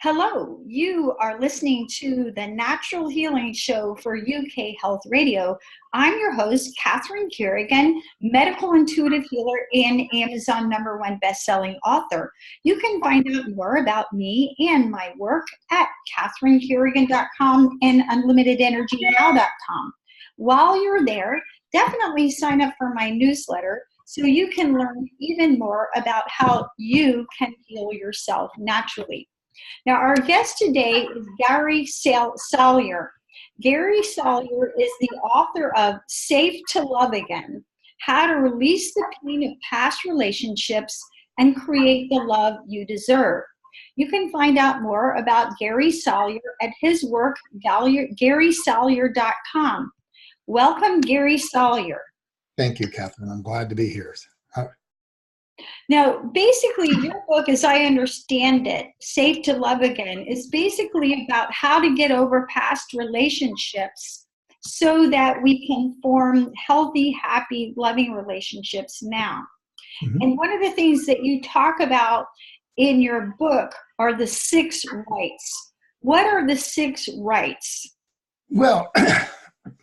Hello, you are listening to the Natural Healing Show for UK Health Radio. I'm your host, Catherine Carrigan, medical intuitive healer and Amazon #1 best-selling author. You can find out more about me and my work at catherinecarrigan.com and unlimitedenergynow.com. While you're there, definitely sign up for my newsletter so you can learn even more about how you can heal yourself naturally. Now, our guest today is Gary Salyer. Gary Salyer is the author of Safe to Love Again, How to Release the Pain of Past Relationships and Create the Love You Deserve. You can find out more about Gary Salyer at his work, GarySalyer.com. Welcome, Gary Salyer. Thank you, Catherine. I'm glad to be here. Now, basically, your book, as I understand it, Safe to Love Again, is basically about how to get over past relationships so that we can form healthy, happy, loving relationships now. Mm-hmm. And one of the things that you talk about in your book are the 6 rights. What are the 6 rights? Well,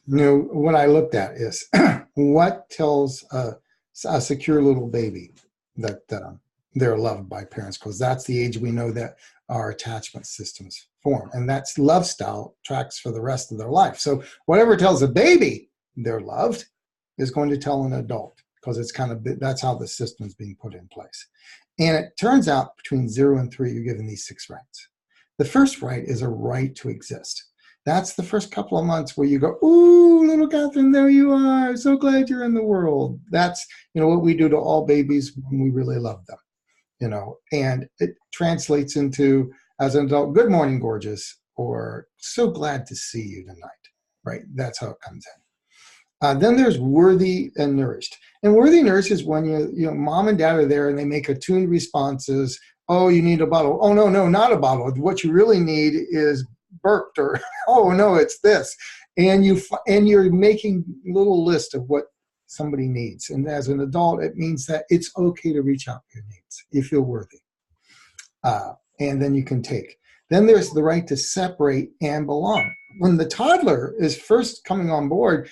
what I looked at is what tells a secure little baby that they're loved by parents, because that's the age we know that our attachment systems form, and that's love style tracks for the rest of their life. So whatever tells a baby they're loved is going to tell an adult, because it's that's how the system's being put in place. And it turns out between 0 and 3 you're given these 6 rights. The first right is a right to exist. That's the first couple of months where you go, ooh, little Catherine, there you are. So glad you're in the world. That's, what we do to all babies when we really love them, and it translates into, as an adult, good morning, gorgeous, or so glad to see you tonight, right? That's how it comes in. Then there's worthy and nourished. And worthy and nourished is when mom and dad are there and they make attuned responses. Oh, you need a bottle. Oh, no, not a bottle. What you really need is burped, or oh no, it's this, and you're making a little list of what somebody needs. And as an adult, it means that it's okay to reach out for your needs. You feel worthy, and then you can take. Then there's the right to separate and belong. When the toddler is first coming on board,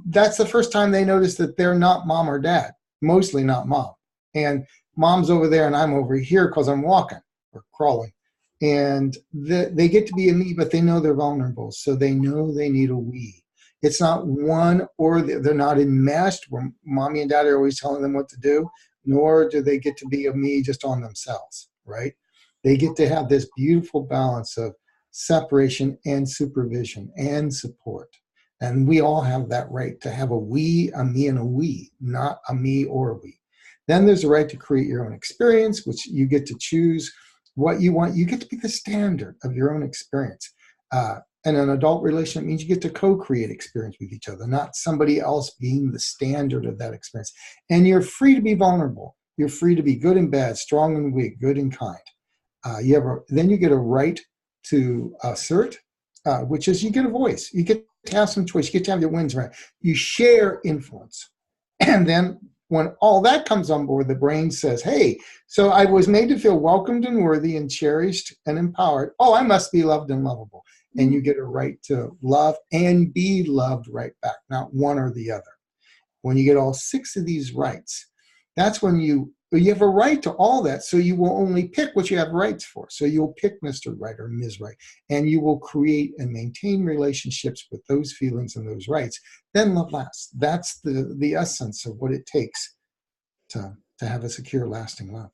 that's the first time they notice that they're not mom or dad, mostly not mom, and mom's over there and I'm over here because I'm walking or crawling. And they get to be a me, but they know they're vulnerable. So they know they need a we. It's not one or they're not enmeshed where mommy and dad are always telling them what to do, nor do they get to be a me just on themselves, right? They get to have this beautiful balance of separation and supervision and support. And we all have that right to have a we, a me, and a we, not a me or a we. Then there's the right to create your own experience, which you get to choose what you want. You get to be the standard of your own experience. And an adult relationship means you get to co-create experience with each other, not somebody else being the standard of that experience. And you're free to be vulnerable. You're free to be good and bad, strong and weak, good and kind. Then you get a right to assert, which is you get a voice. You get to have some choice. You get to have your wins right. You share influence. And then when all that comes on board, the brain says, hey, so I was made to feel welcomed and worthy and cherished and empowered. Oh, I must be loved and lovable. And you get a right to love and be loved right back, not one or the other. When you get all 6 of these rights, that's when you have a right to all that. So you will only pick what you have rights for. So you'll pick Mr. Right or Ms. Right, and you will create and maintain relationships with those feelings and those rights. Then love lasts. That's the essence of what it takes to have a secure, lasting love.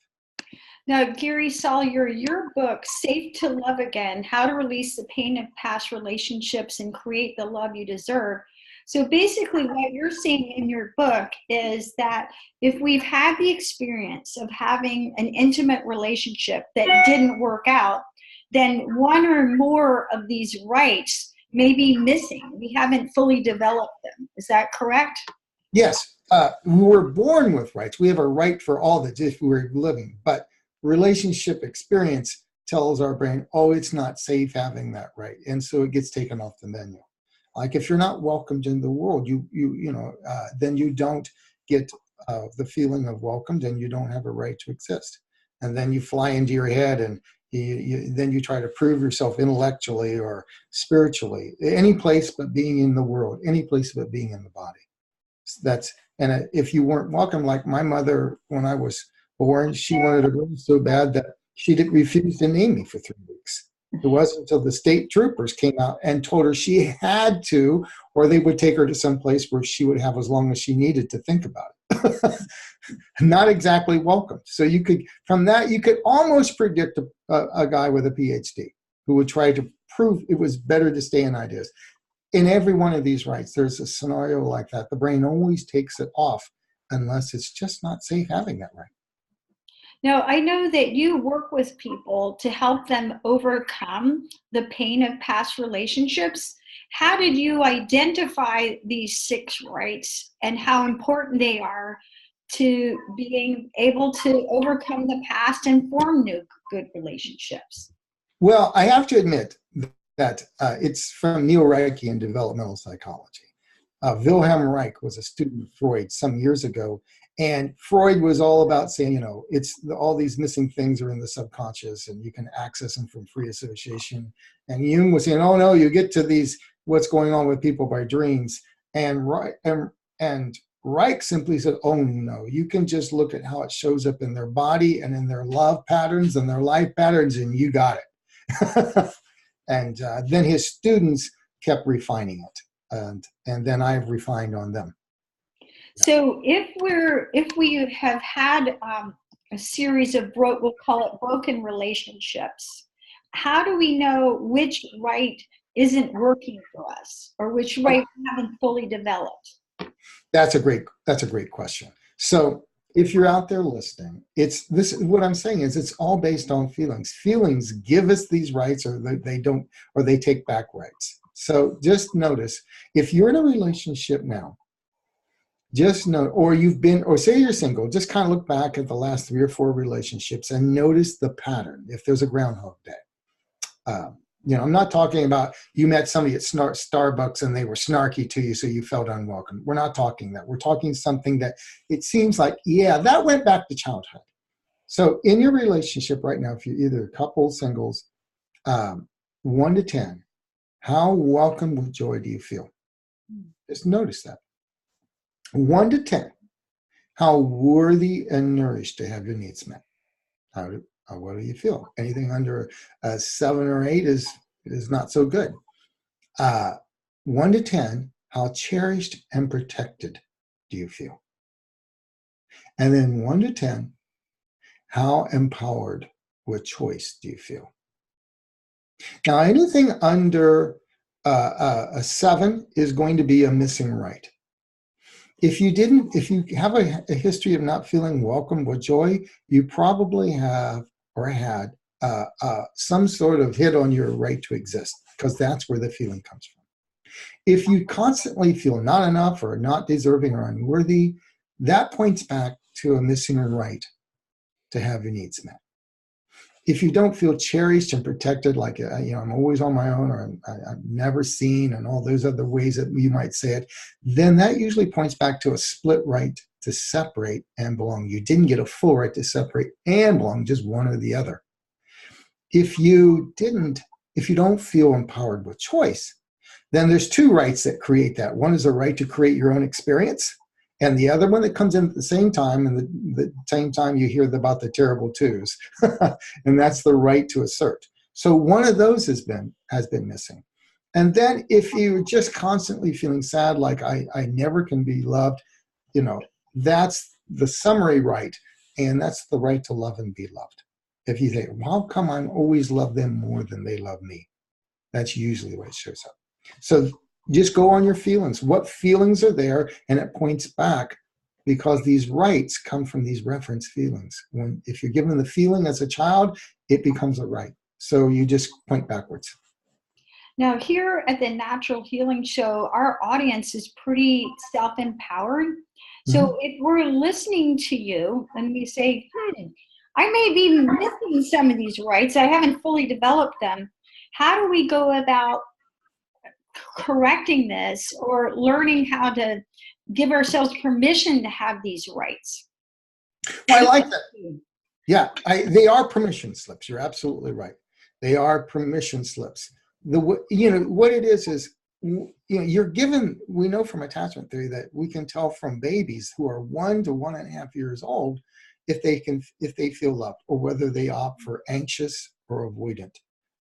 Now, Gary Salyer, your book, Safe to Love Again, How to Release the Pain of Past Relationships and Create the Love You Deserve. So basically what you're saying in your book is that if we've had the experience of having an intimate relationship that didn't work out, then one or more of these rights may be missing. We haven't fully developed them. Is that correct? Yes. We were born with rights. We have a right for all that if we were living. But relationship experience tells our brain, oh, it's not safe having that right. And so it gets taken off the menu. Like if you're not welcomed in the world, then you don't get the feeling of welcomed, and you don't have a right to exist. And then you fly into your head and Then you try to prove yourself intellectually or spiritually, any place but being in the world, any place but being in the body. If you weren't welcome, like my mother, when I was born, she wanted a girl so bad that she refused to name me for 3 weeks. It wasn't until the state troopers came out and told her she had to, or they would take her to some place where she would have as long as she needed to think about it. Not exactly welcome. So from that, you could almost predict a guy with a PhD who would try to prove it was better to stay in ideas. In every one of these rights, there's a scenario like that. The brain always takes it off unless it's just not safe having that right. Now, I know that you work with people to help them overcome the pain of past relationships. How did you identify these 6 rights and how important they are to being able to overcome the past and form new good relationships? Well, I have to admit that it's from Neo-Reichian developmental psychology. Wilhelm Reich was a student of Freud some years ago, and Freud was all about saying, all these missing things are in the subconscious and you can access them from free association. And Jung was saying, oh no, you get to these, what's going on with people by dreams. And Reich simply said, oh no, you can just look at how it shows up in their body and in their love patterns and their life patterns, and you got it. And then his students kept refining it. And then I've refined on them. So if we have had a series of we'll call it broken relationships, how do we know which right isn't working for us or which right we haven't fully developed? That's a great question. So if you're out there listening, what I'm saying is it's all based on feelings. Feelings give us these rights, or they don't, or they take back rights. So just notice, if you're in a relationship now, just know, or say you're single, just kind of look back at the last 3 or 4 relationships and notice the pattern. If there's a Groundhog Day, I'm not talking about you met somebody at Starbucks and they were snarky to you, so you felt unwelcome. We're not talking that. We're talking something that it seems like, yeah, that went back to childhood. So in your relationship right now, if you're either a couple, singles, 1 to 10, how welcome with joy do you feel? Just notice that. 1 to 10, how worthy and nourished to have your needs met? What do you feel? Anything under 7 or 8 is not so good. 1 to 10, how cherished and protected do you feel? And then 1 to 10, how empowered with choice do you feel? Now, anything under a 7 is going to be a missing right. If you have a history of not feeling welcome with joy, you probably have or had some sort of hit on your right to exist, because that's where the feeling comes from. If you constantly feel not enough or not deserving or unworthy, that points back to a missing right to have your needs met. If you don't feel cherished and protected, like, I'm always on my own, or I'm never seen, and all those other ways that you might say it, then that usually points back to a split right to separate and belong. You didn't get a full right to separate and belong, just one or the other. If you don't feel empowered with choice, then there's 2 rights that create that. One is a right to create your own experience, and the other one that comes in at the same time, and the same time you hear about the terrible twos, and that's the right to assert. So one of those has been missing. And then if you're just constantly feeling sad, like I never can be loved, that's the summary right, and that's the right to love and be loved. If you think, well, how come I always love them more than they love me? That's usually the way it shows up. So just go on your feelings. What feelings are there? And it points back, because these rights come from these reference feelings. If you're given the feeling as a child, it becomes a right. So you just point backwards. Now, here at the Natural Healing Show, our audience is pretty self-empowered. So if we're listening to you and we say, I may be missing some of these rights, I haven't fully developed them, how do we go about correcting this or learning how to give ourselves permission to have these rights? Well, I like that. Yeah, they are permission slips. You're absolutely right. They are permission slips. What it is, you're given, we know from attachment theory that we can tell from babies who are 1 to 1.5 years old if they feel loved, or whether they opt for anxious or avoidant.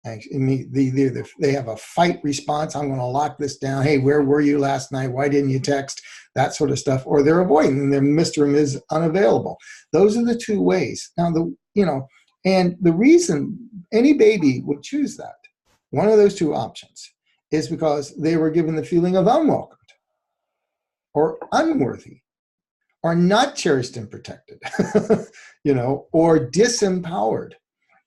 They have a fight response. I'm going to lock this down. Hey, where were you last night? Why didn't you text? That sort of stuff. Or they're avoiding, and their Mr. and Ms. unavailable. Those are the two ways. Now, and the reason any baby would choose that, one of those two options, is because they were given the feeling of unwelcomed or unworthy or not cherished and protected, or disempowered.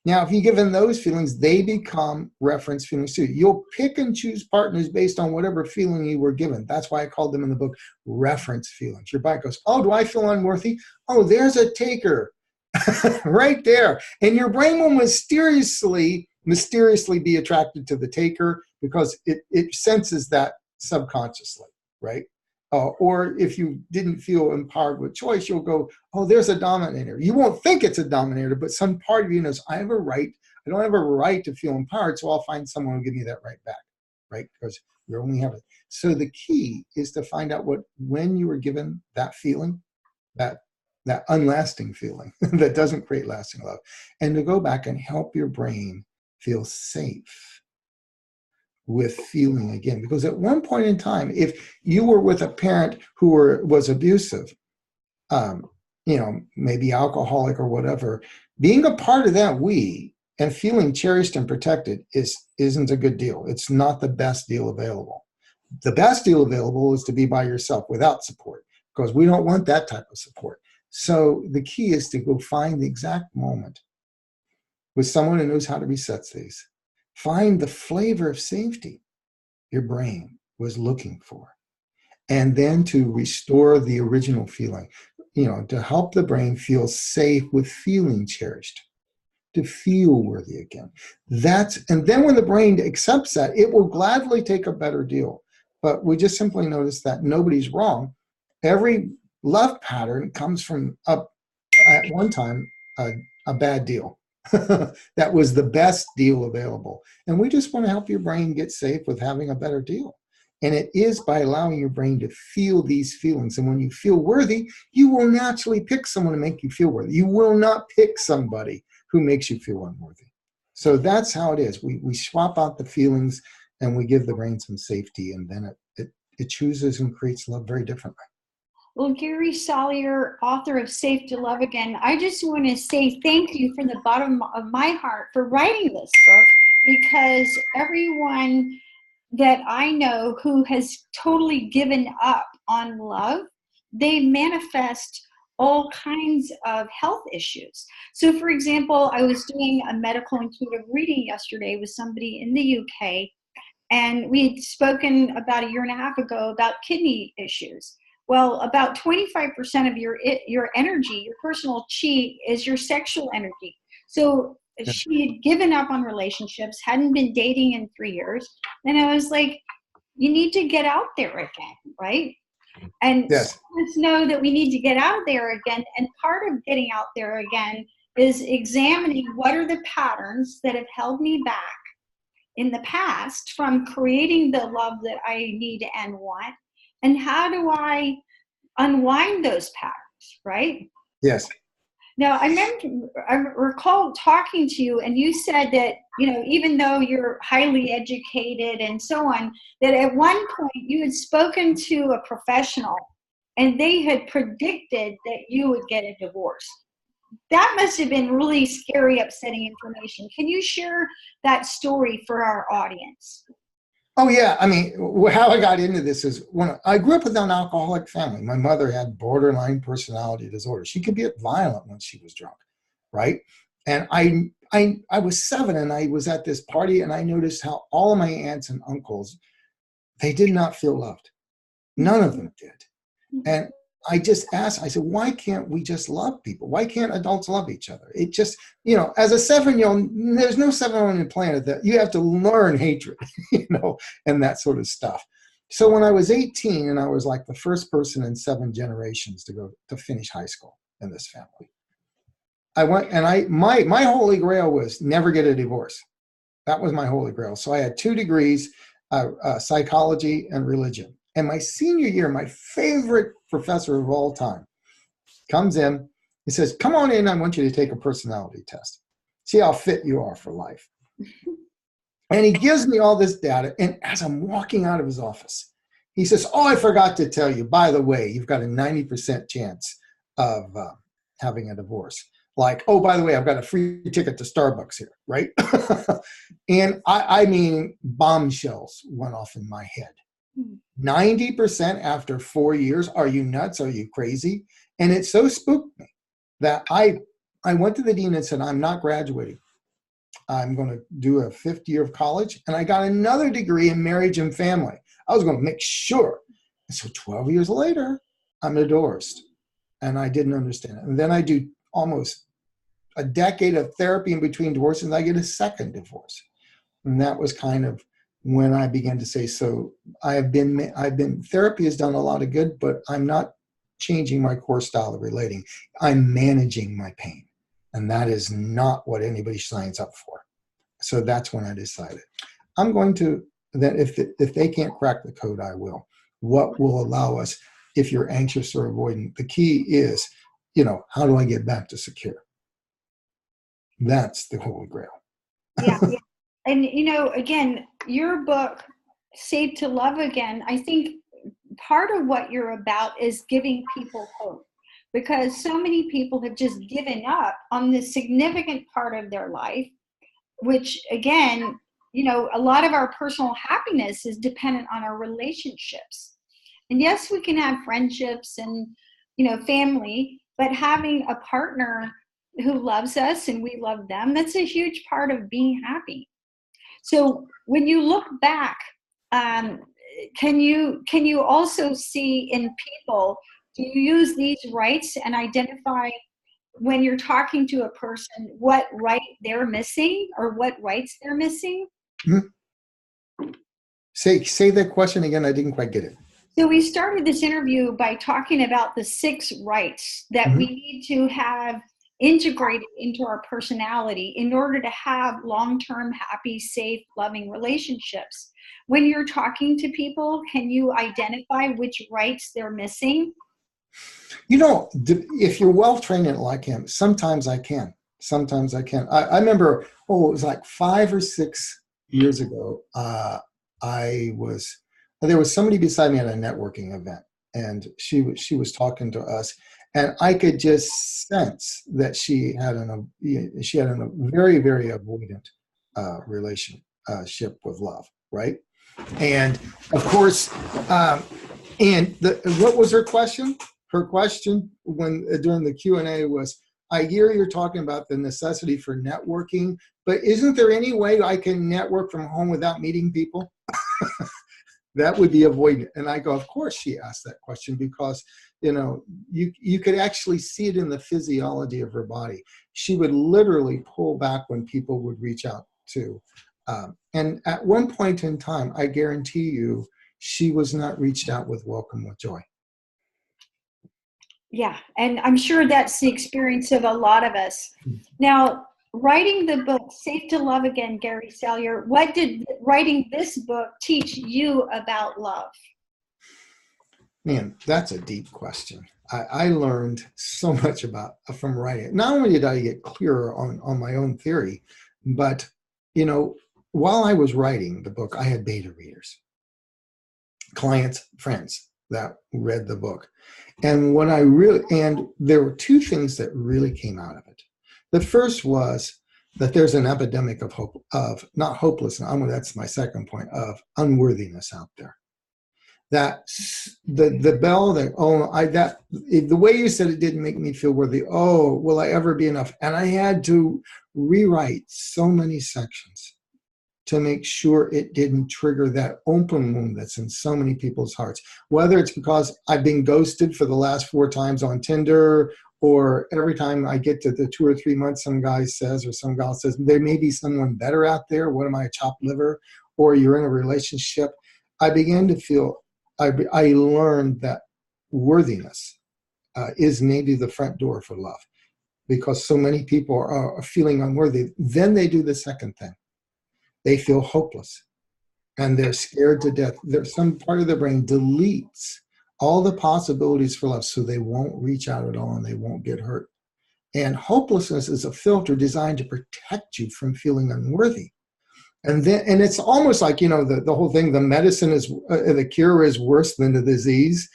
Now, if you give them those feelings, they become reference feelings too. You'll pick and choose partners based on whatever feeling you were given. That's why I called them in the book reference feelings. Your body goes, oh, do I feel unworthy? Oh, there's a taker right there. And your brain will mysteriously be attracted to the taker because it senses that subconsciously, right? Or if you didn't feel empowered with choice, you'll go, oh, there's a dominator. You won't think it's a dominator, but some part of you knows, I don't have a right to feel empowered, so I'll find someone who'll give me that right back, right? Because we only have it. So the key is to find out when you were given that feeling, that unlasting feeling that doesn't create lasting love, and to go back and help your brain feel safe with feeling again. Because at one point in time, if you were with a parent who was abusive, maybe alcoholic or whatever, being a part of that and feeling cherished and protected isn't a good deal. It's not the best deal available. The best deal available is to be by yourself without support, because we don't want that type of support. So the key is to go find the exact moment with someone who knows how to reset these. Find the flavor of safety your brain was looking for, and then to restore the original feeling, to help the brain feel safe with feeling cherished, to feel worthy again. And then when the brain accepts that, it will gladly take a better deal. But we just simply notice that nobody's wrong. Every love pattern comes from at one time a bad deal. That was the best deal available. And we just want to help your brain get safe with having a better deal. And it is by allowing your brain to feel these feelings. And when you feel worthy, you will naturally pick someone to make you feel worthy. You will not pick somebody who makes you feel unworthy. So that's how it is. We swap out the feelings and we give the brain some safety, and then it chooses and creates love very differently. Well, Gary Salyer, author of Safe to Love Again, I just want to say thank you from the bottom of my heart for writing this book, because everyone that I know who has totally given up on love, they manifest all kinds of health issues. So for example, I was doing a medical intuitive reading yesterday with somebody in the UK, and we had spoken about 1.5 years ago about kidney issues. Well, about 25% of your energy, your personal chi, is your sexual energy. So she had given up on relationships, hadn't been dating in 3 years. And I was like, you need to get out there again, right? And yes. Let's know that we need to get out there again. And part of getting out there again is examining what are the patterns that have held me back in the past from creating the love that I need and want. And how do I unwind those patterns, right? Yes. Now, I recall talking to you, and you said that, even though you're highly educated and so on, that at one point you had spoken to a professional and they had predicted that you would get a divorce. That must have been really scary, upsetting information. Can you share that story for our audience? Oh, yeah. I mean, how I got into this is when I grew up with an alcoholic family. My mother had borderline personality disorder. She could get violent when she was drunk, right? And I was 7, and I was at this party, and I noticed how all of my aunts and uncles, they did not feel loved. None of them did. And I just asked, I said, why can't we just love people? Why can't adults love each other? It just, as a 7-year-old, there's no 7-year-old on the planet that you have to learn hatred, and that sort of stuff. So when I was 18, and I was like the first person in 7 generations to finish high school in this family, I went and my holy grail was never get a divorce. That was my holy grail. So I had 2 degrees, psychology and religion. And my senior year, my favorite professor of all time comes in. He says, come on in. I want you to take a personality test. See how fit you are for life. And he gives me all this data. And as I'm walking out of his office, he says, oh, I forgot to tell you, by the way, you've got a 90% chance of having a divorce. Like, oh, by the way, I've got a free ticket to Starbucks here, right? And I mean, bombshells went off in my head. 90% after 4 years. Are you nuts? Are you crazy? And it so spooked me that I went to the dean and said, I'm not graduating. I'm going to do a 5th year of college. And I got another degree in marriage and family. I was going to make sure. And so 12 years later, I'm divorced. And I didn't understand it. And then I do almost a decade of therapy in between divorces, and I get a second divorce. And that was kind of when I began to say, so therapy has done a lot of good, but I'm not changing my core style of relating. I'm managing my pain. And that is not what anybody signs up for. So that's when I decided I'm going to, that if they can't crack the code, I will. What will allow us, if you're anxious or avoidant, the key is, how do I get back to secure? That's the holy grail. Yeah. And, again, your book, Saved to Love Again, I think part of what you're about is giving people hope, because so many people have just given up on this significant part of their life, which, again, a lot of our personal happiness is dependent on our relationships. And yes, we can have friendships and, family, but having a partner who loves us and we love them, that's a huge part of being happy. So when you look back, can you also see in people, do you use these rights and identify when you're talking to a person what right they're missing or what rights they're missing? Mm-hmm. Say that question again. I didn't quite get it. So we started this interview by talking about the 6 rights that we need to have integrated into our personality in order to have long-term, happy, safe, loving relationships. When you're talking to people, can you identify which rights they're missing? If you're well-trained in it like him, sometimes I can. I remember, it was like 5 or 6 years ago, there was somebody beside me at a networking event, and she was talking to us, and I could just sense that she had a very, very avoidant relationship with love, right? And of course, what was her question? Her question during the Q&A was, I hear you're talking about the necessity for networking, but isn't there any way I can network from home without meeting people? That would be avoidant. And I go, of course she asked that question because, you could actually see it in the physiology of her body. She would literally pull back when people would reach out to. And at one point in time, I guarantee you, she was not reached out with welcome with joy. Yeah, and I'm sure that's the experience of a lot of us. Now, writing the book, Safe to Love Again, Gary Salyer, what did writing this book teach you about love? Man, that's a deep question. I learned so much from writing it. Not only did I get clearer on my own theory, but, while I was writing the book, I had beta readers, clients, friends that read the book. And there were 2 things that really came out of it. The first was that there's an epidemic of hope, of not hopelessness. That's my second point, of unworthiness out there. That the bell that the way you said it didn't make me feel worthy. Oh, will I ever be enough? And I had to rewrite so many sections to make sure it didn't trigger that open wound that's in so many people's hearts. Whether it's because I've been ghosted for the last 4 times on Tinder, or every time I get to the 2 or 3 months, some guy says, or some gal says, there may be someone better out there. What am I, a chopped liver? Or you're in a relationship. I began to feel, I learned that worthiness is maybe the front door for love. because so many people are feeling unworthy. Then they do the second thing. They feel hopeless and they're scared to death. There's some part of their brain deletes all the possibilities for love, so they won't reach out at all and they won't get hurt. And hopelessness is a filter designed to protect you from feeling unworthy. And it's almost like, the whole thing, the medicine is, the cure is worse than the disease,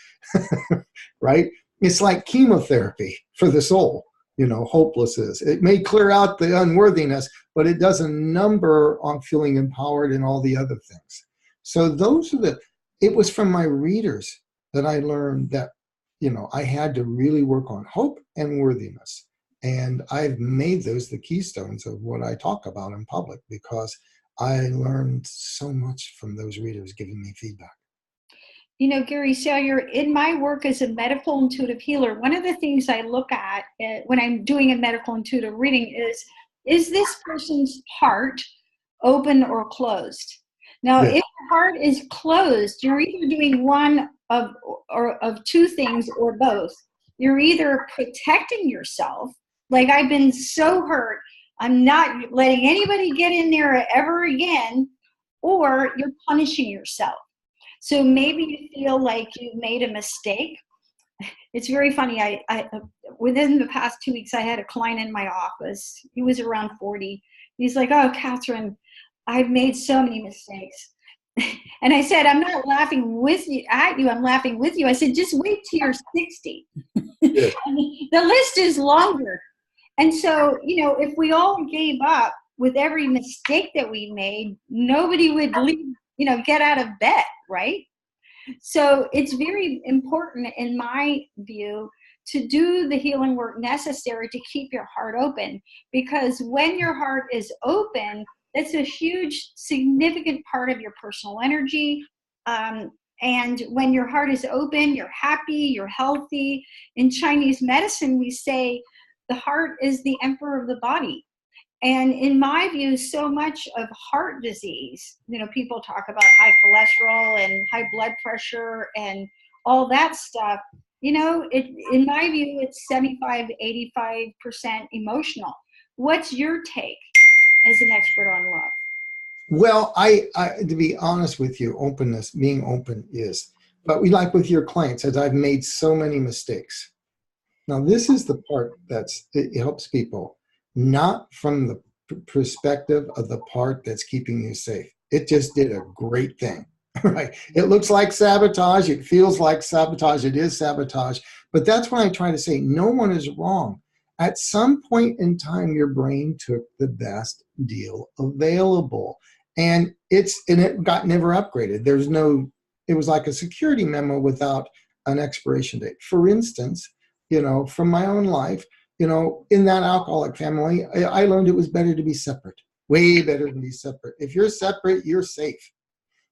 right? It's like chemotherapy for the soul, hopelessness. It may clear out the unworthiness, but it does a number on feeling empowered and all the other things. So it was from my readers that I learned that, I had to really work on hope and worthiness. And I've made those the keystones of what I talk about in public, because I learned so much from those readers giving me feedback. Gary Salyer, in my work as a medical intuitive healer, one of the things I look at when I'm doing a medical intuitive reading is this person's heart open or closed? Now, Yeah. if the heart is closed, you're either doing one of two things or both. You're either protecting yourself, like I've been so hurt, I'm not letting anybody get in there ever again, or you're punishing yourself. So maybe you feel like you made a mistake. It's very funny. I within the past 2 weeks, I had a client in my office. He was around 40. He's like, "Oh, Catherine, I've made so many mistakes." And I said, "I'm not laughing at you. I'm laughing with you." I said, "Just wait till you're 60." Yeah. The list is longer. And so, if we all gave up with every mistake that we made, nobody would leave, get out of bed, right? So it's very important, in my view, to do the healing work necessary to keep your heart open. Because when your heart is open, that's a huge, significant part of your personal energy. And when your heart is open, you're happy, you're healthy. In Chinese medicine, we say the heart is the emperor of the body. And in my view, so much of heart disease, people talk about high cholesterol and high blood pressure and all that stuff. In my view, it's 75, 85% emotional. What's your take as an expert on love? Well, I to be honest with you, being open is, but like with your clients, as I've made so many mistakes. Now, this is the part it helps people, not from the perspective of the part that's keeping you safe. It just did a great thing, right? It looks like sabotage. It feels like sabotage. It is sabotage. But that's what I try to say. No one is wrong. At some point in time, your brain took the best deal available. And it got never upgraded. It was like a security memo without an expiration date. For instance, from my own life, in that alcoholic family, I learned it was better to be separate, way better than be separate. If you're separate, you're safe.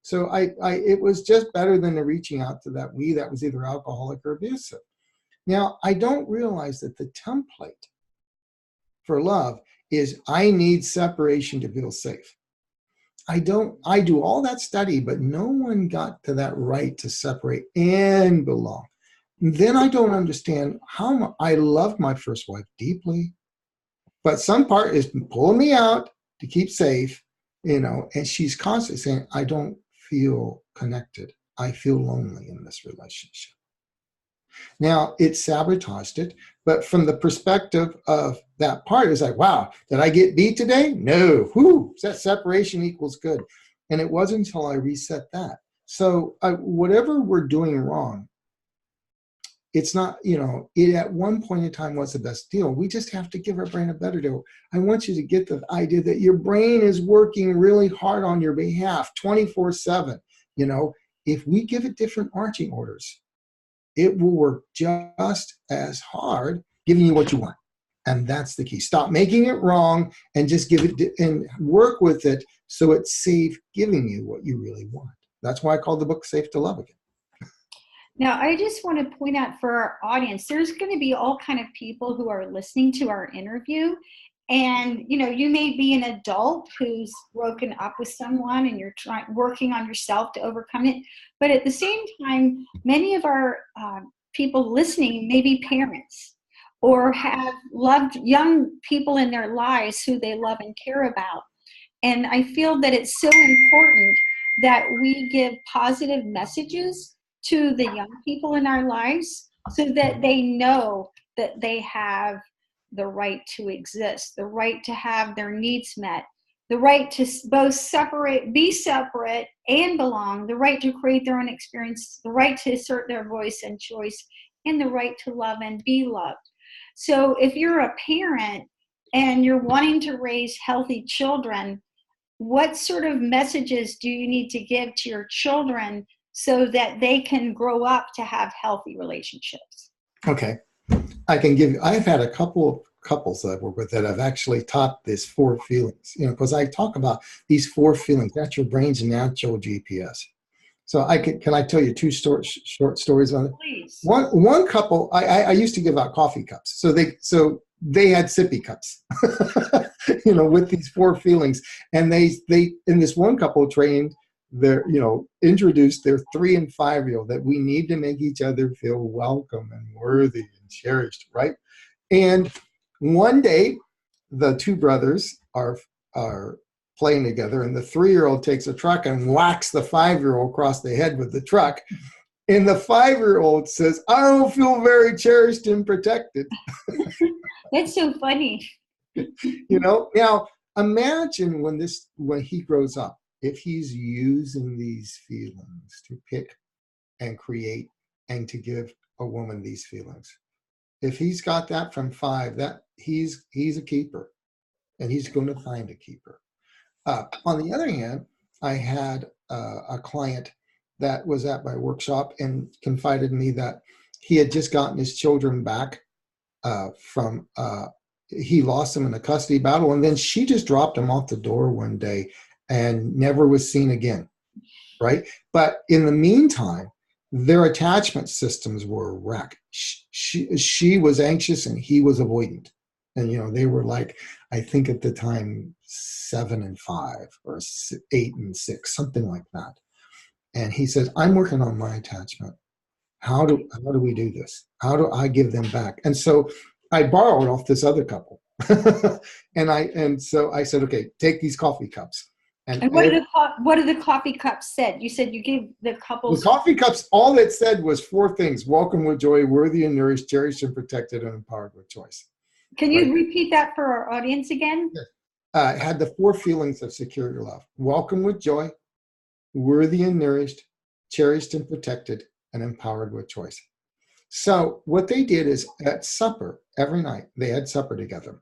So it was just better than the reaching out to that was either alcoholic or abusive. Now, I don't realize that the template for love is I need separation to feel safe. I do all that study, but no one got to that right to separate and belong. Then I don't understand how I love my first wife deeply, but some part is pulling me out to keep safe, and she's constantly saying, I don't feel connected. I feel lonely in this relationship. Now, it sabotaged it, but from the perspective of that part, it's like, wow, did I get beat today? No. That separation equals good. And it wasn't until I reset that. So whatever we're doing wrong, it's not, it at one point in time was the best deal. We just have to give our brain a better deal. I want you to get the idea that your brain is working really hard on your behalf 24/7. If we give it different marching orders, it will work just as hard giving you what you want. And that's the key. Stop making it wrong and just give it and work with it so it's safe giving you what you really want. That's why I call the book Safe to Love Again. Now, I just want to point out for our audience, there's going to be all kind of people who are listening to our interview. And, you may be an adult who's broken up with someone and you're working on yourself to overcome it. But at the same time, many of our people listening may be parents, or have loved young people in their lives who they love and care about. And I feel that it's so important that we give positive messages to the young people in our lives so that they know that they have the right to exist, the right to have their needs met, the right to both be separate and belong, the right to create their own experience, the right to assert their voice and choice, and the right to love and be loved. So if you're a parent and you're wanting to raise healthy children, what sort of messages do you need to give to your children so that they can grow up to have healthy relationships? Okay. I've had a couple of couples that I've worked with that I've actually taught these 4 feelings, because I talk about these 4 feelings. That's your brain's natural GPS. So can I tell you 2 short stories on it? Please. One couple, I used to give out coffee cups. So they had sippy cups, with these 4 feelings. And they in this one couple trained introduced their 3 and 5-year-old that we need to make each other feel welcome and worthy and cherished, right? And one day, the 2 brothers are playing together, and the 3-year-old takes a truck and whacks the 5-year-old across the head with the truck. And the 5-year-old says, "I don't feel very cherished and protected." That's so funny. Now imagine when he grows up, if he's using these feelings to pick and create and to give a woman these feelings. If he's got that from 5, that he's a keeper, and he's going to find a keeper. On the other hand, I had a client that was at my workshop and confided in me that he had just gotten his children back from he lost them in a custody battle, and then she just dropped him off the door one day and never was seen again, right? But in the meantime, their attachment systems were a wreck. She was anxious and he was avoidant. And, they were like, I think at the time, 7 and 5 or 8 and 6, something like that. And he says, I'm working on my attachment. How do we do this? How do I give them back? And so I borrowed off this other couple. and so I said, okay, take these coffee cups. And what are the coffee cups said? You said you gave the couples. The coffee cups, all it said was 4 things: welcome with joy, worthy and nourished, cherished and protected, and empowered with choice. Can you repeat that for our audience again? Yes. It had the 4 feelings of security or love: welcome with joy, worthy and nourished, cherished and protected, and empowered with choice. So what they did is at supper every night, they had supper together.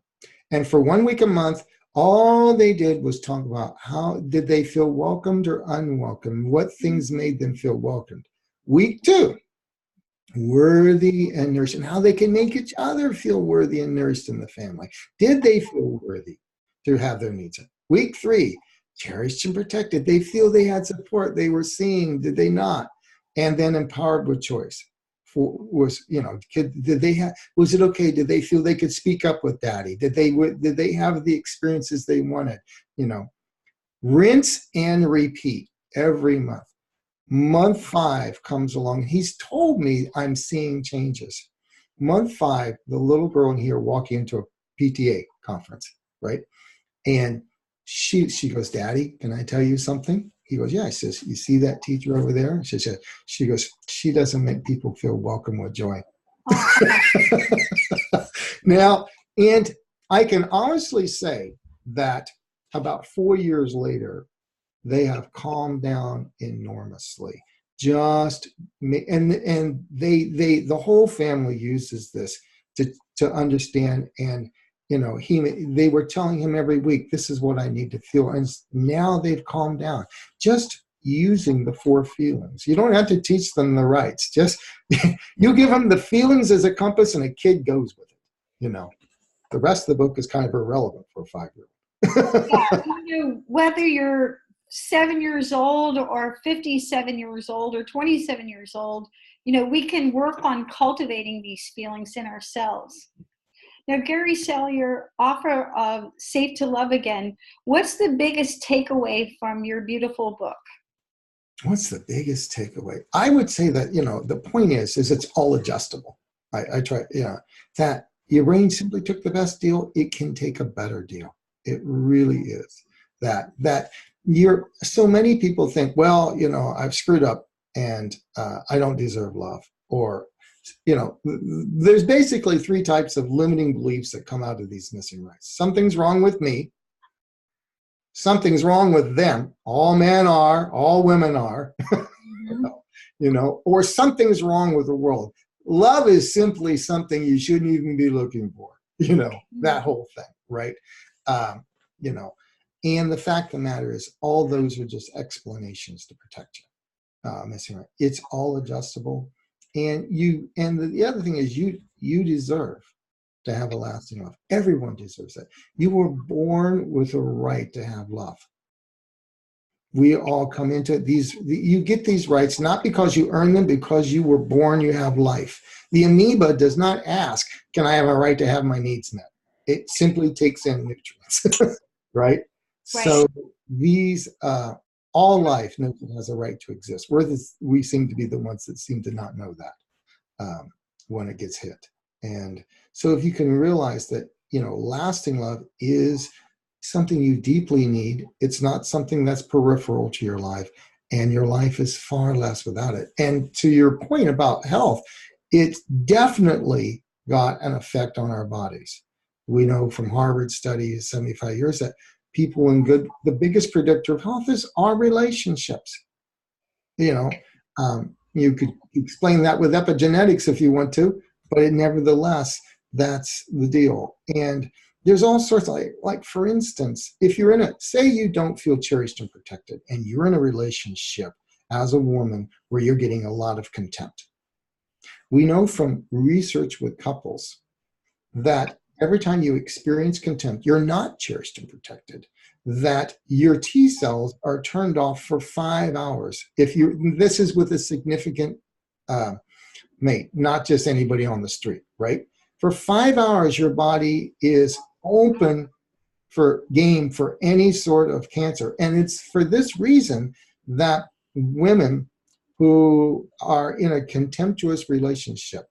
And for 1 week a month, all they did was talk about how did they feel welcomed or unwelcomed, what things made them feel welcomed. Week 2, worthy and nourished, and how they can make each other feel worthy and nourished in the family. Did they feel worthy to have their needs met? Week 3, cherished and protected. They feel they had support, they were seen, did they not? And then empowered with choice. Was it okay? Did they feel they could speak up with daddy? Did they have the experiences they wanted? Rinse and repeat every month. Month 5 comes along. He's told me I'm seeing changes. Month 5, the little girl in here walking into a PTA conference, right? And she goes, "Daddy, can I tell you something?" He goes, "Yeah." I says, "You see that teacher over there?" She said, she goes, "She doesn't make people feel welcome with joy." Now, and I can honestly say that about 4 years later, they have calmed down enormously. And the whole family uses this to understand. And they were telling him every week, this is what I need to feel. And now they've calmed down. Just using the 4 feelings. You don't have to teach them the rights. Just you give them the feelings as a compass, and a kid goes with it. The rest of the book is kind of irrelevant for a 5-year-old. Yeah, whether you're 7 years old or 57 years old or 27 years old, we can work on cultivating these feelings in ourselves. Now, Gary Salyer, author of Safe to Love Again, what's the biggest takeaway from your beautiful book? What's the biggest takeaway? I would say that, the point is it's all adjustable. I try, that, your brain simply took the best deal. It can take a better deal. It really is. That so many people think, well, I've screwed up and I don't deserve love. Or, there's basically three types of limiting beliefs that come out of these missing rights. Something's wrong with me. Something's wrong with them. All men are, all women are, or something's wrong with the world. Love is simply something you shouldn't even be looking for, that whole thing, right? And the fact of the matter is all those are just explanations to protect you. Missing right. It's all adjustable. And the other thing is you deserve to have a lasting love. Everyone deserves that. You were born with a right to have love. We all come into you get these rights not because you earn them, because you were born, you have life. The amoeba does not ask, can I have a right to have my needs met? It simply takes in nutrients, right? So these, all life knows it has a right to exist. We seem to be the ones that seem to not know that when it gets hit. And so if you can realize that, lasting love is something you deeply need. It's not something that's peripheral to your life, and your life is far less without it. And to your point about health, it's definitely got an effect on our bodies. We know from Harvard studies, 75 years, that people the biggest predictor of health is our relationships. You could explain that with epigenetics if you want to, but nevertheless, that's the deal. And there's all sorts of, like for instance, if you're say you don't feel cherished and protected, and you're in a relationship as a woman where you're getting a lot of contempt. We know from research with couples that every time you experience contempt, you're not cherished and protected, that your T cells are turned off for 5 hours. This is with a significant mate, not just anybody on the street, right? For 5 hours, your body is open for game for any sort of cancer. And it's for this reason that women who are in a contemptuous relationship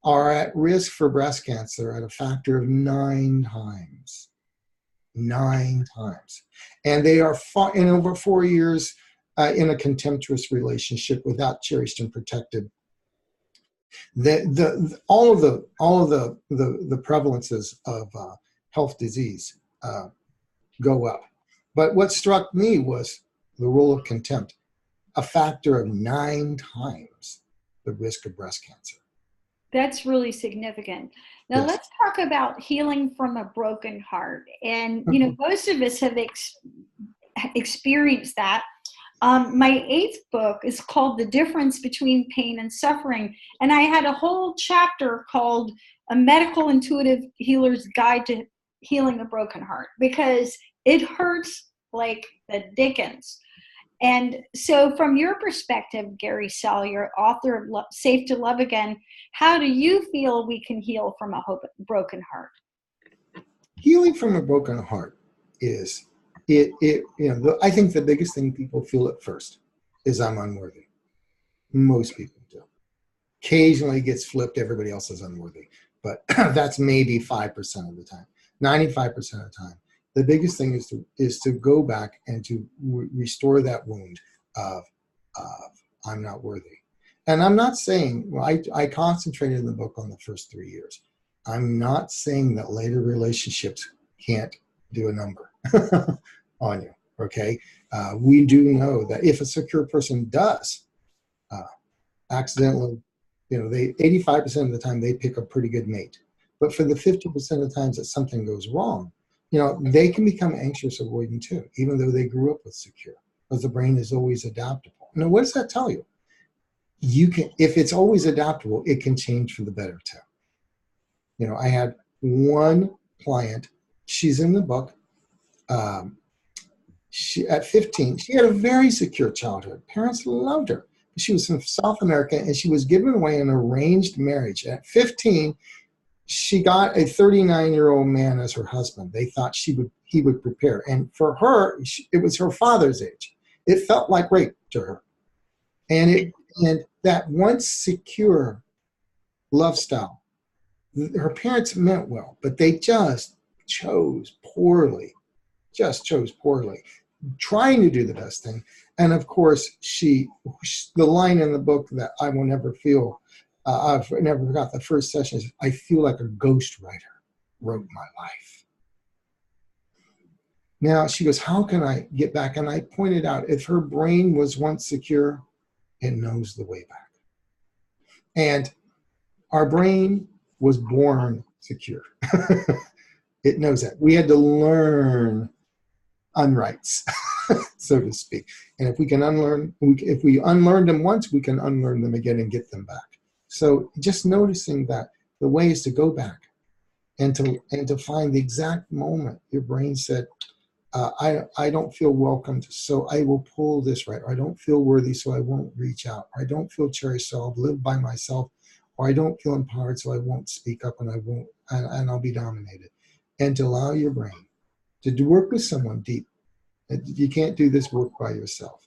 are at risk for breast cancer at a factor of 9 times. 9 times. And they are in over 4 years in a contemptuous relationship without cherished and protected. All of the prevalences of health disease go up. But what struck me was the role of contempt, a factor of 9 times the risk of breast cancer. That's really significant. Now let's talk about healing from a broken heart. And, most of us have experienced that. My 8th book is called The Difference Between Pain and Suffering. And I had a whole chapter called A Medical Intuitive Healer's Guide to Healing a Broken Heart, because it hurts like the dickens. And so from your perspective, Gary Salyer, author of Safe to Love Again, how do you feel we can heal from a broken heart? Healing from a broken heart is, I think the biggest thing people feel at first is I'm unworthy. Most people do. Occasionally it gets flipped, everybody else is unworthy. But that's maybe 5% of the time. 95% of the time. The biggest thing is to go back and to restore that wound of I'm not worthy. And I'm not saying, I concentrated in the book on the first 3 years. I'm not saying that later relationships can't do a number on you, okay? We do know that if a secure person does accidentally, 85% of the time they pick a pretty good mate. But for the 50% of the times that something goes wrong, they can become anxious avoidant too, even though they grew up with secure, because the brain is always adaptable. Now, what does that tell you? If it's always adaptable, it can change for the better too. I had one client, she's in the book. At 15, she had a very secure childhood. Parents loved her. She was from South America, and she was given away in an arranged marriage. At 15, she got a 39-year-old man as her husband. They thought he would prepare. And for her, it was her father's age. It felt like rape to her. And that once secure love style her parents meant well, but they just chose poorly, trying to do the best thing. And of course, the line in the book that I will never feel, I've never forgot the first session is, I feel like a ghostwriter wrote my life. Now she goes, how can I get back? And I pointed out, if her brain was once secure, it knows the way back. And our brain was born secure. It knows that. We had to learn unrights, so to speak. And if we can if we unlearned them once, we can unlearn them again and get them back. So just noticing that the way is to go back and to find the exact moment your brain said, I don't feel welcomed, so I will pull this right. Or I don't feel worthy, so I won't reach out. Or I don't feel cherished, so I'll live by myself. Or I don't feel empowered, so I won't speak up, and I'll be dominated. And to allow your brain to work with someone deep. You can't do this work by yourself.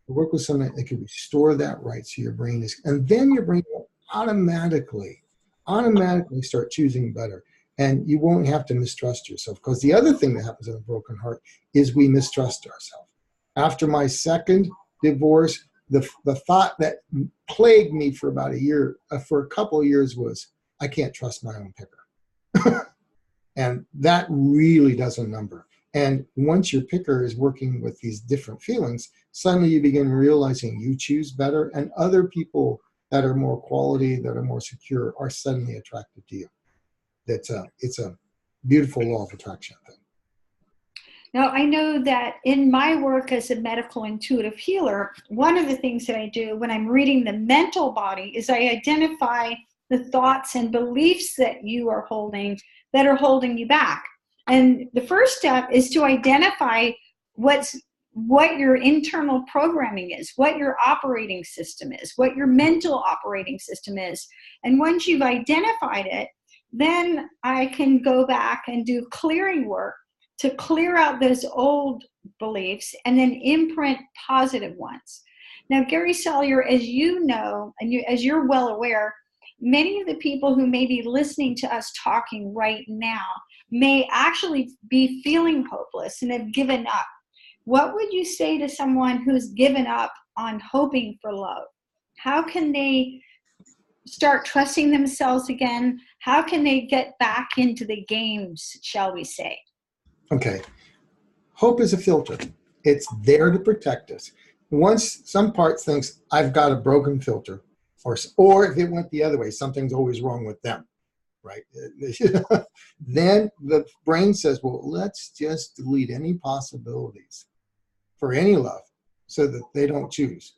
Work with someone that can restore that right, so your brain is, and then your brain will automatically start choosing better. And you won't have to mistrust yourself, because the other thing that happens in a broken heart is we mistrust ourselves. After my second divorce, the thought that plagued me for about for a couple of years was, I can't trust my own picker. And that really does a number. And once your picker is working with these different feelings, suddenly you begin realizing you choose better, and other people that are more quality, that are more secure, are suddenly attracted to you. It's a beautiful law of attraction thing. Now, I know that in my work as a medical intuitive healer, one of the things that I do when I'm reading the mental body is I identify the thoughts and beliefs that you are holding that are holding you back. And the first step is to identify what your internal programming is, what your operating system is, what your mental operating system is. And once you've identified it, then I can go back and do clearing work to clear out those old beliefs and then imprint positive ones. Now, Gary Salyer, as you know, and as you're well aware, many of the people who may be listening to us talking right now may actually be feeling hopeless and have given up. What would you say to someone who's given up on hoping for love? How can they start trusting themselves again? How can they get back into the games, shall we say? Okay. Hope is a filter. It's there to protect us. Once some part thinks, I've got a broken filter, or if it went the other way, something's always wrong with them, right? Then the brain says, well, let's just delete any possibilities for any love so that they don't choose.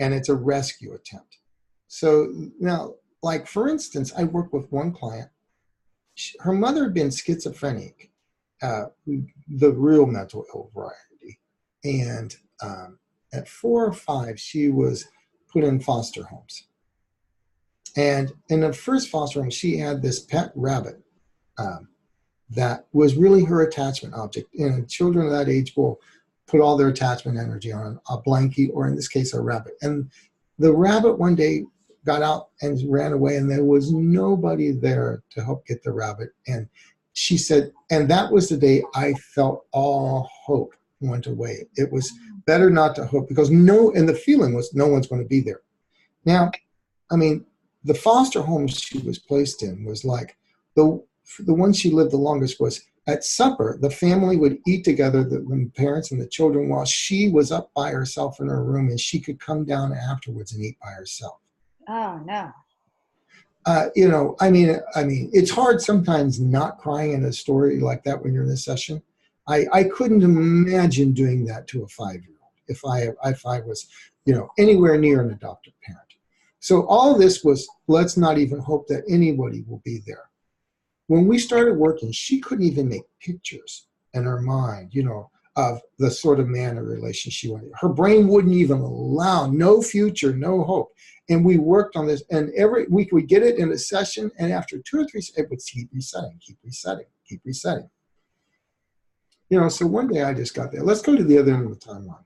And it's a rescue attempt. So now, like for instance, I worked with one client. Her mother had been schizophrenic, the real mental ill variety. And at 4 or 5, she was put in foster homes. And in the first foster home, she had this pet rabbit that was really her attachment object. And children of that age will put all their attachment energy on a blankie, or in this case, a rabbit. And the rabbit one day got out and ran away, and there was nobody there to help get the rabbit. And she said, and that was the day I felt all hope went away. It was better not to hope, because and the feeling was no one's going to be there. Now, I mean, the foster home she was placed in was like, the one she lived the longest was at supper, the family would eat together, the parents and the children, while she was up by herself in her room, and she could come down afterwards and eat by herself. Oh, no. I mean, it's hard sometimes not crying in a story like that when you're in a session. I couldn't imagine doing that to a 5-year-old if I was, anywhere near an adoptive parent. So all this was, let's not even hope that anybody will be there. When we started working, she couldn't even make pictures in her mind, of the sort of man or relation she wanted. Her brain wouldn't even allow, no future, no hope. And we worked on this, and every week we get it in a session, and after 2 or 3, it would keep resetting. So one day I just got there. Let's go to the other end of the timeline.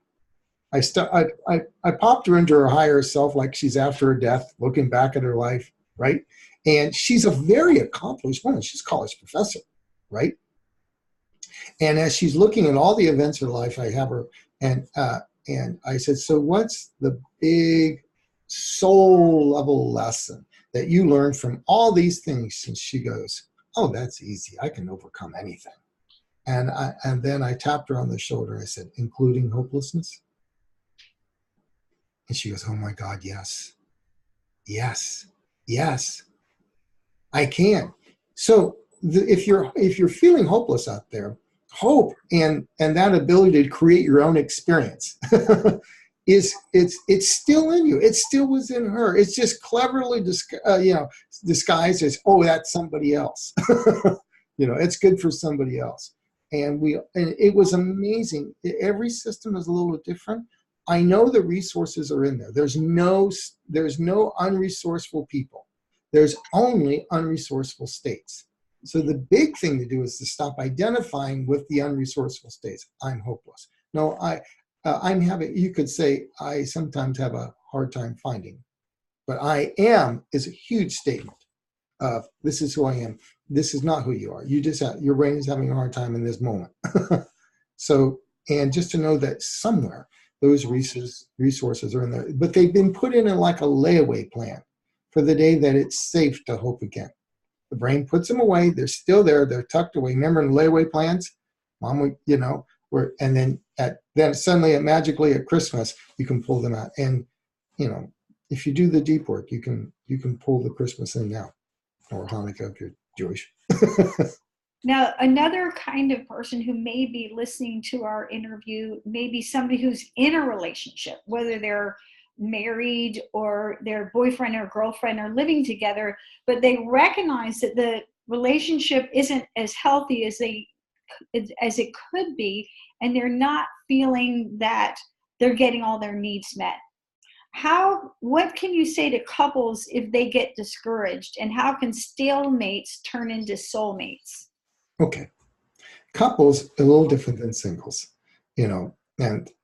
I popped her into her higher self, like she's after her death, looking back at her life, right? And she's a very accomplished woman. She's a college professor, right? And as she's looking at all the events of her life, I have her, and I said, so what's the big soul level lesson that you learned from all these things? And she goes, oh, that's easy. I can overcome anything. And then I tapped her on the shoulder. I said, including hopelessness? And she goes, oh my God, yes, yes, yes, I can. So if you're feeling hopeless out there, hope and that ability to create your own experience it's still in you. It still was in her. It's just cleverly disguised as, oh, that's somebody else. It's good for somebody else. And it was amazing. Every system is a little different. I know the resources are in there. There's no unresourceful people. There's only unresourceful states. So the big thing to do is to stop identifying with the unresourceful states. I'm hopeless. No, I'm having, you could say, I sometimes have a hard time finding. But I am is a huge statement of, this is who I am. This is not who you are. Your brain is having a hard time in this moment. So, and just to know that somewhere those resources are in there, but they've been put in like a layaway plan for the day that it's safe to hope again. The brain puts them away. They're still there. They're tucked away. Remember in layaway plans, Mom would, and then suddenly and magically at Christmas, you can pull them out. And, if you do the deep work, you can pull the Christmas thing out, or Hanukkah if you're Jewish. Now, another kind of person who may be listening to our interview may be somebody who's in a relationship, whether they're married or their boyfriend or girlfriend are living together, but they recognize that the relationship isn't as healthy as it could be, and they're not feeling that they're getting all their needs met. What can you say to couples if they get discouraged, and how can stalemates turn into soulmates? Okay. Couples a little different than singles, and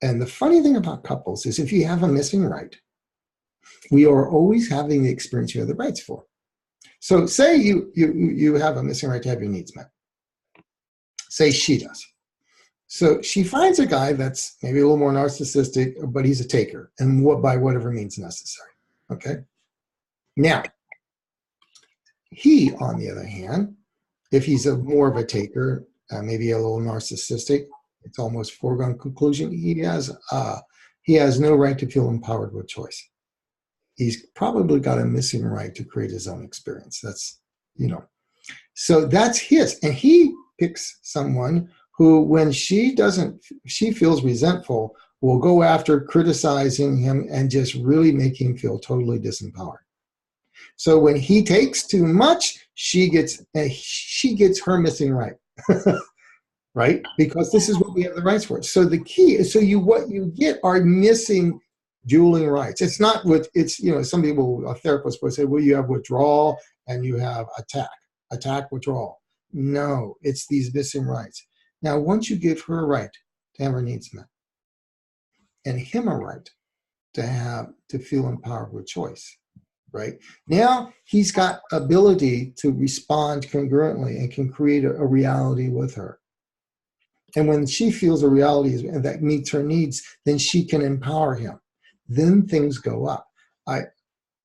the funny thing about couples is if you have a missing right, we are always having the experience you have the rights for. So say you have a missing right to have your needs met. Say she does. So she finds a guy that's maybe a little more narcissistic, but he's a taker, and by whatever means necessary. Okay. Now, he, on the other hand, if he's more of a taker, maybe a little narcissistic, it's almost foregone conclusion. He has no right to feel empowered with choice. He's probably got a missing right to create his own experience. That's, so that's his. And he picks someone who, when she feels resentful, will go after criticizing him and just really make him feel totally disempowered. So when he takes too much, she gets her missing right, right? Because this is what we have the rights for. So the key is, what you get are missing dueling rights. It's not some people, a therapist would say, well, you have withdrawal and you have attack, withdrawal. No, it's these missing rights. Now, once you give her a right to have her needs met, and him a right to feel empowered with choice, right? Now he's got ability to respond congruently and can create a reality with her. And when she feels a reality that meets her needs, then she can empower him. Then things go up.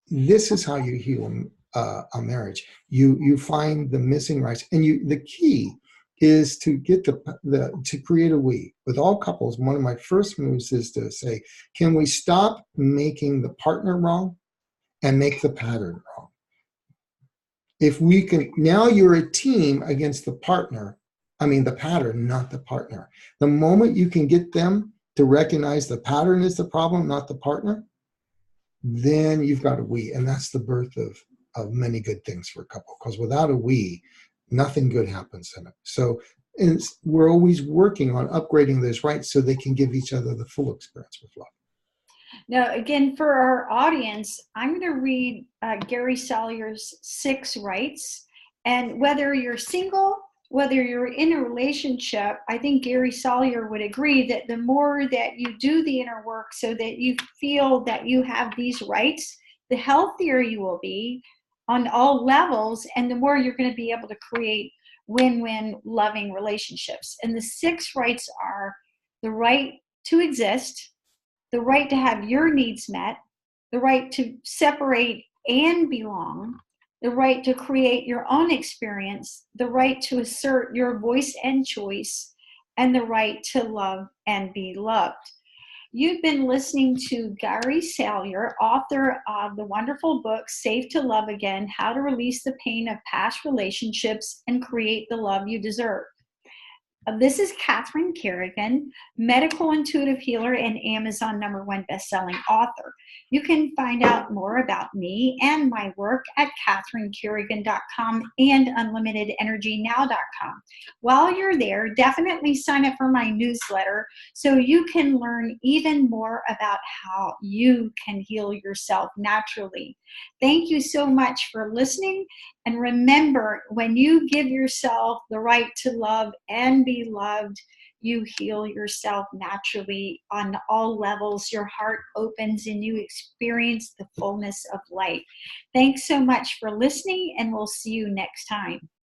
This is how you heal a marriage. You find the missing rights, and the key is to get to create a we. With all couples, one of my first moves is to say, can we stop making the partner wrong and make the pattern wrong? If we can, now you're a team against the pattern, not the partner. The moment you can get them to recognize the pattern is the problem, not the partner, then you've got a we. And that's the birth of many good things for a couple. Because without a we, nothing good happens in it. So we're always working on upgrading those rights so they can give each other the full experience with love. Now, again, for our audience, I'm going to read Gary Salyer's 6 rights. And whether you're single, whether you're in a relationship, I think Gary Salyer would agree that the more that you do the inner work so that you feel that you have these rights, the healthier you will be, on all levels, and the more you're going to be able to create win-win loving relationships. And the 6 rights are the right to exist, the right to have your needs met, the right to separate and belong, the right to create your own experience, the right to assert your voice and choice, and the right to love and be loved. You've been listening to Gary Salyer, author of the wonderful book, Safe to Love Again, How to Release the Pain of Past Relationships and Create the Love You Deserve. This is Catherine Carrigan, medical intuitive healer and Amazon #1 bestselling author. You can find out more about me and my work at catherinecarrigan.com and unlimitedenergynow.com. While you're there, definitely sign up for my newsletter so you can learn even more about how you can heal yourself naturally. Thank you so much for listening. And remember, when you give yourself the right to love and be loved, you heal yourself naturally on all levels. Your heart opens and you experience the fullness of light. Thanks so much for listening, and we'll see you next time.